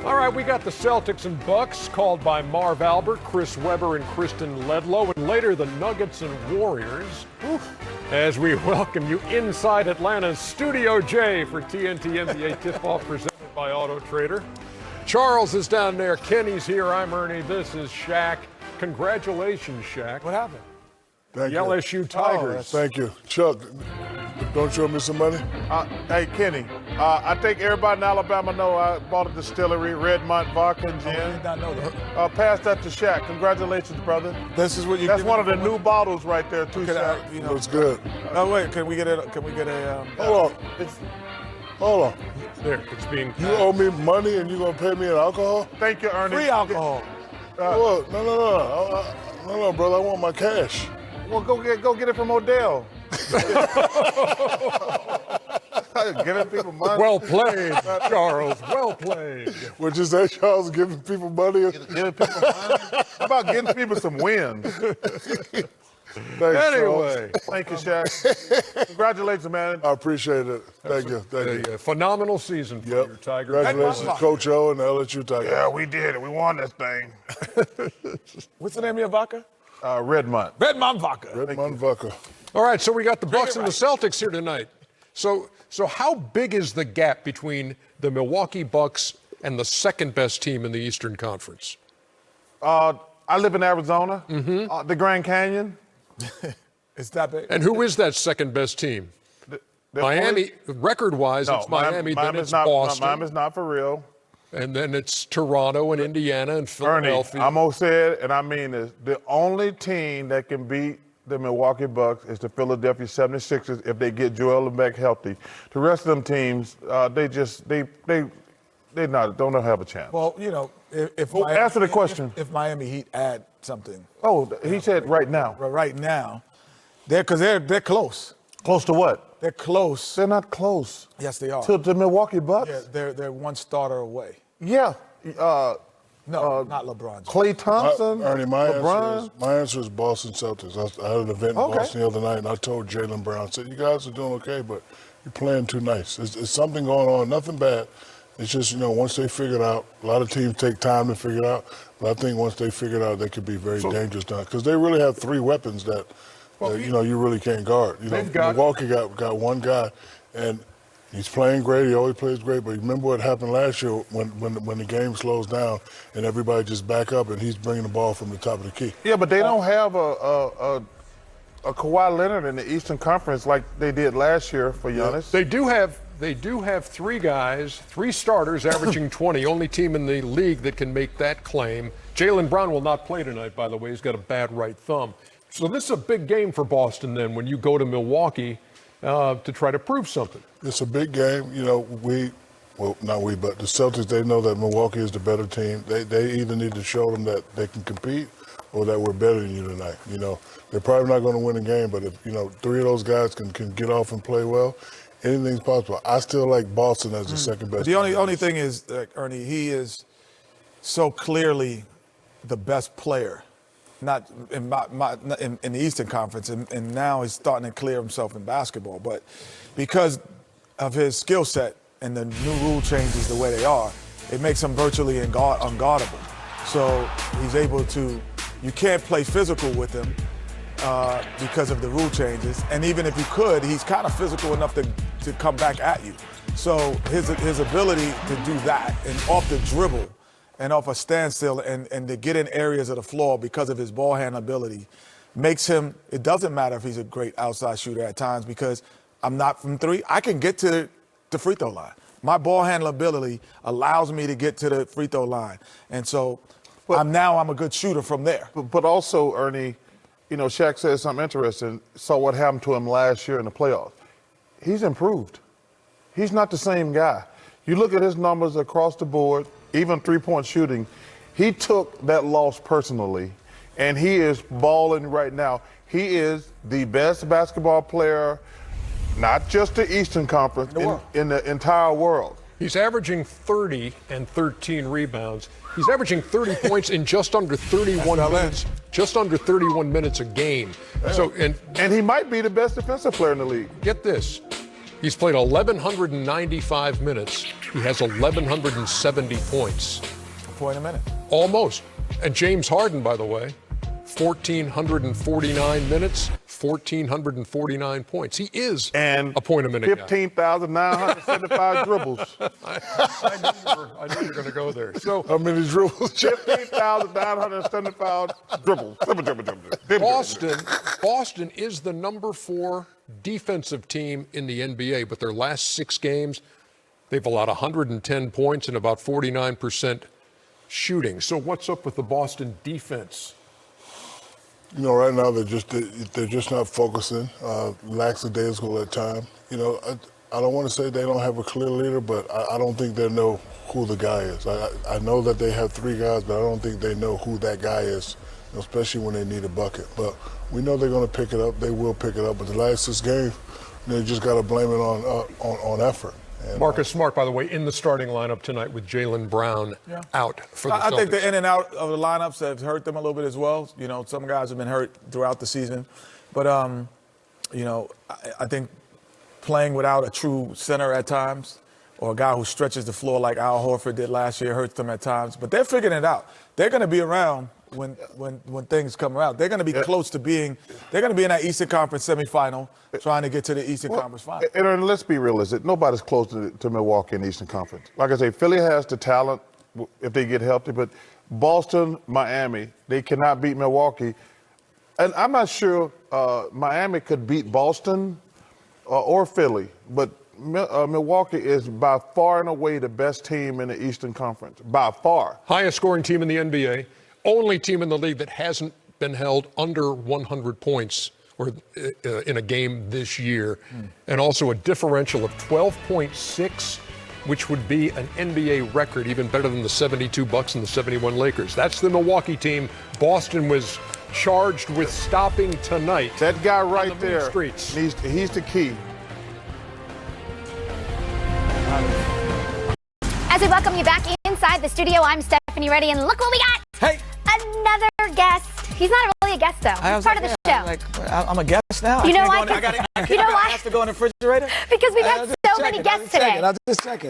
All right, we got the Celtics and Bucks, called by Marv Albert, Chris Webber, and Kristen Ledlow, and later the Nuggets and Warriors. As we welcome you inside Atlanta's Studio J for TNT NBA Tip-Off presented by Auto Trader. Charles is down there. Kenny's here. I'm Ernie. This is Shaq. Congratulations, Shaq. What happened? The LSU Tigers. Thank you. Chuck, don't you owe me some money? Hey, Kenny, I think everybody in Alabama know I bought a distillery, Redmont Vodka and I Gin. did not know that. Pass that to Shaq. Congratulations, brother. This is what you. That's one of the new bottles right there, too, Shaq. You know, Looks good. oh wait, can we get a? Hold on. Hold on. There, it's being. You owe me money and you're going to pay me in alcohol? Thank you, Ernie. Free alcohol. Look, no, brother. I want my cash. Well, go get it from Odell. Giving people money. Well played, Charles. Well played. Which is that Charles giving people money? Giving people money. How about getting people some wins? Thanks, Anyway. Thank you, Shaq. Congratulations, man. I appreciate it. Thank you. A phenomenal season for your Tigers. Congratulations, Coach O and the LSU Tigers. Yeah, we did it. We won this thing. What's the name of your vodka? Redmont. Redmont vodka. Redmond Vodka. All right, so we got the Bucks and the Celtics here tonight. So how big is the gap between the Milwaukee Bucks and the second best team in the Eastern Conference? I live in Arizona, the Grand Canyon. It's that big. And who is that second best team? Miami, record-wise, it's Miami, then it's Boston. Miami's not for real. And then it's Toronto and Indiana and Ernie, Philadelphia. I'm going to say it, and I mean this. The only team that can beat the Milwaukee Bucks is the Philadelphia 76ers if they get Joel Embiid healthy. The rest of them teams, they don't have a chance. Well, you know, if Well, answer the question. If Miami Heat add something. Oh, he said right now. Right now, they're close. Close to what? They're close. They're not close. Yes, they are. To the Milwaukee Bucks? Yeah, they're one starter away. Yeah. No, not LeBron. Klay Thompson, Ernie, LeBron. my answer is Boston Celtics. I had an event in Boston the other night, and I told Jaylen Brown, I said, you guys are doing okay, but you're playing too nice. It's something going on, nothing bad. It's just, once they figure it out, a lot of teams take time to figure it out, but I think once they figure it out, they could be very dangerous now because they really have three weapons that you really can't guard. Milwaukee got one guy, and he's playing great. He always plays great. But remember what happened last year when the game slows down and everybody just back up and he's bringing the ball from the top of the key. Yeah, but they don't have a Kawhi Leonard in the Eastern Conference like they did last year for Giannis. They do have three starters averaging 20, only team in the league that can make that claim. Jaylen Brown will not play tonight, by the way. He's got a bad right thumb. So this is a big game for Boston then when you go to Milwaukee to try to prove something. It's a big game. But the Celtics, they know that Milwaukee is the better team. They either need to show them that they can compete or that we're better than you tonight. They're probably not going to win the game, but if, three of those guys can get off and play well, anything's possible. I still like Boston as the second best. The only thing is, Ernie, he is so clearly the best player, not in the Eastern Conference, and now he's starting to clear himself in basketball. But because of his skill set and the new rule changes the way they are, it makes him virtually unguardable. So he's able to, you can't play physical with him because of the rule changes. And even if you could, he's kind of physical enough to come back at you. So his ability to do that and off the dribble and off a standstill and to get in areas of the floor because of his ball handling ability makes him, it doesn't matter if he's a great outside shooter at times because I'm not from three. I can get to the free throw line. My ball handling ability allows me to get to the free throw line. And so I'm a good shooter from there. But also, Ernie, Shaq said something interesting. Saw what happened to him last year in the playoffs. He's improved. He's not the same guy. You look at his numbers across the board, even three-point shooting. He took that loss personally, and he is balling right now. He is the best basketball player, not just the Eastern Conference, in the entire world. He's averaging 30 and 13 rebounds. He's averaging 30 points in just under 31 minutes. Just under 31 minutes a game. So and he might be the best defensive player in the league. Get this. He's played 1,195 minutes. He has 1,170 points. A point a minute. Almost. And James Harden, by the way, 1,449 minutes, 1,449 points. He is a point a minute guy. 15,975 dribbles. I knew you were going to go there. So How many dribbles? 15,975 dribbles. Boston is the number 4 defensive team in the NBA, but their last 6 games, they've allowed 110 points and about 49% shooting. So what's up with the Boston defense? You know, right now they're just not focusing. Lackadaisical at time. You know, I don't want to say they don't have a clear leader, but I don't think they know who the guy is. I know that they have 3 guys, but I don't think they know who that guy is, you know, especially when they need a bucket. But we know they're going to pick it up. They will pick it up. But the last 6 games, they just got to blame it on effort. And, Marcus Smart, by the way, in the starting lineup tonight with Jaylen Brown out for the Celtics. I think the in and out of the lineups have hurt them a little bit as well. You know, some guys have been hurt throughout the season. But, you know, I think playing without a true center at times or a guy who stretches the floor like Al Horford did last year hurts them at times. But they're figuring it out. They're going to be around when things come around. They're going to be close to being – they're going to be in that Eastern Conference semifinal trying to get to the Eastern Conference final. And let's be realistic. Nobody's close to Milwaukee in the Eastern Conference. Like I say, Philly has the talent if they get healthy, but Boston, Miami, they cannot beat Milwaukee. And I'm not sure Miami could beat Boston or Philly, but Milwaukee is by far and away the best team in the Eastern Conference, by far. Highest scoring team in the NBA. Only team in the league that hasn't been held under 100 points or in a game this year. And also a differential of 12.6, which would be an NBA record, even better than the 72 Bucks and the 71 Lakers. That's the Milwaukee team. Boston was charged with stopping tonight. That guy right the there, streets. he's the key. As we welcome you back inside the studio, I'm Stephanie Reddy, and look what we got. Hey. Another guest. He's not really a guest, though. He's part of the show. I'm a guest now. You know why? You know why? I have to go in the refrigerator? Because we've had so many guests today. I'll just check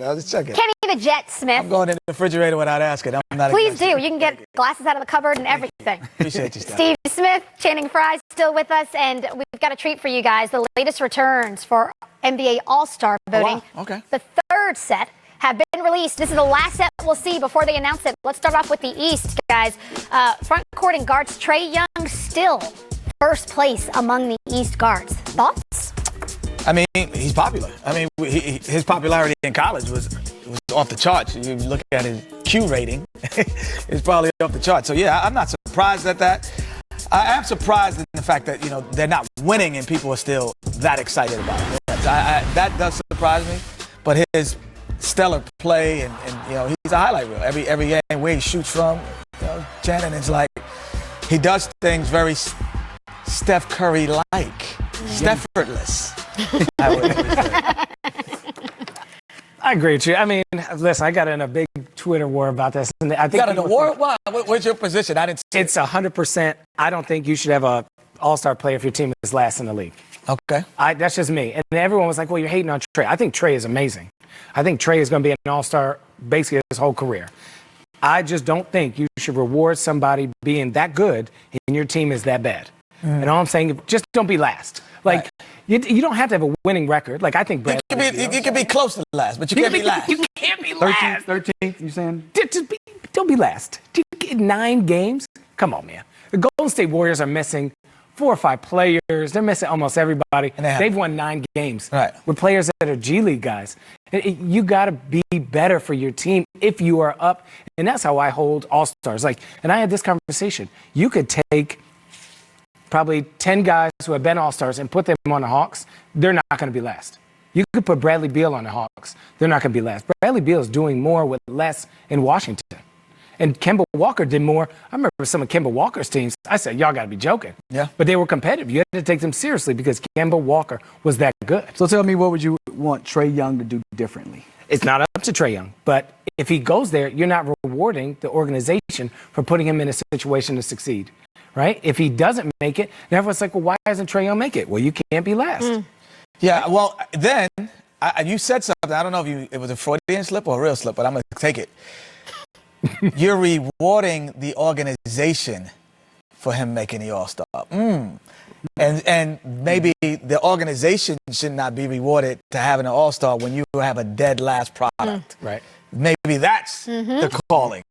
it. Kenny the Jet Smith. I'm going in the refrigerator without asking. I'm not Please do. You can get glasses out of the cupboard and everything. Appreciate you, Steph. Steve Smith, Channing Frye still with us, and we've got a treat for you guys. The latest returns for NBA All-Star voting. Wow. Okay. The third set have been released. This is the last set we'll see before they announce it. Let's start off with the East, guys. Front court and guards, Trae Young still first place among the East guards. Thoughts? I mean, he's popular. I mean, his popularity in college was off the charts. You look at his Q rating, it's probably off the charts. So, yeah, I'm not surprised at that. I am surprised in the fact that, you know, they're not winning and people are still that excited about it. That does surprise me. But his stellar play and you know, he's a highlight reel. Every game where he shoots from, you know, Shannon is like, he does things very Steph Curry-like. Steph-effortless. I agree with you. I mean, listen, I got in a big Twitter war about this. And I think you got in a war? Why? What's your position? I didn't see it's 100%. I don't think you should have a all-star player if your team is last in the league. Okay. That's just me. And everyone was like, well, you're hating on Trae. I think Trae is amazing. I think Trae is going to be an all-star basically his whole career. I just don't think you should reward somebody being that good and your team is that bad. And all I'm saying, just don't be last. Like, you don't have to have a winning record. Like, I think Brad. You can be close to the last, but you can't be last. You can't be last. 13th, you saying? Don't be last. Did you get 9 games? Come on, man. The Golden State Warriors are missing 4 or 5 players. They're missing almost everybody. And they've won 9 games with players that are G League guys. You got to be better for your team if you are up. And that's how I hold all-stars. Like, and I had this conversation. You could take probably 10 guys who have been all-stars and put them on the Hawks. They're not going to be last. You could put Bradley Beal on the Hawks. They're not going to be last. Bradley Beal is doing more with less in Washington. And Kemba Walker did more. I remember some of Kemba Walker's teams. I said, y'all got to be joking. Yeah. But they were competitive. You had to take them seriously because Kemba Walker was that good. So tell me, what would you want Trae Young to do differently? It's not up to Trae Young. But if he goes there, you're not rewarding the organization for putting him in a situation to succeed. Right? If he doesn't make it, then everyone's like, well, why doesn't Trae Young make it? Well, you can't be last. Yeah, well, then you said something. I don't know if it was a Freudian slip or a real slip, but I'm going to take it. You're rewarding the organization for him making the All-Star. And maybe the organization should not be rewarded to having an All-Star when you have a dead last product. Right. Maybe that's the calling.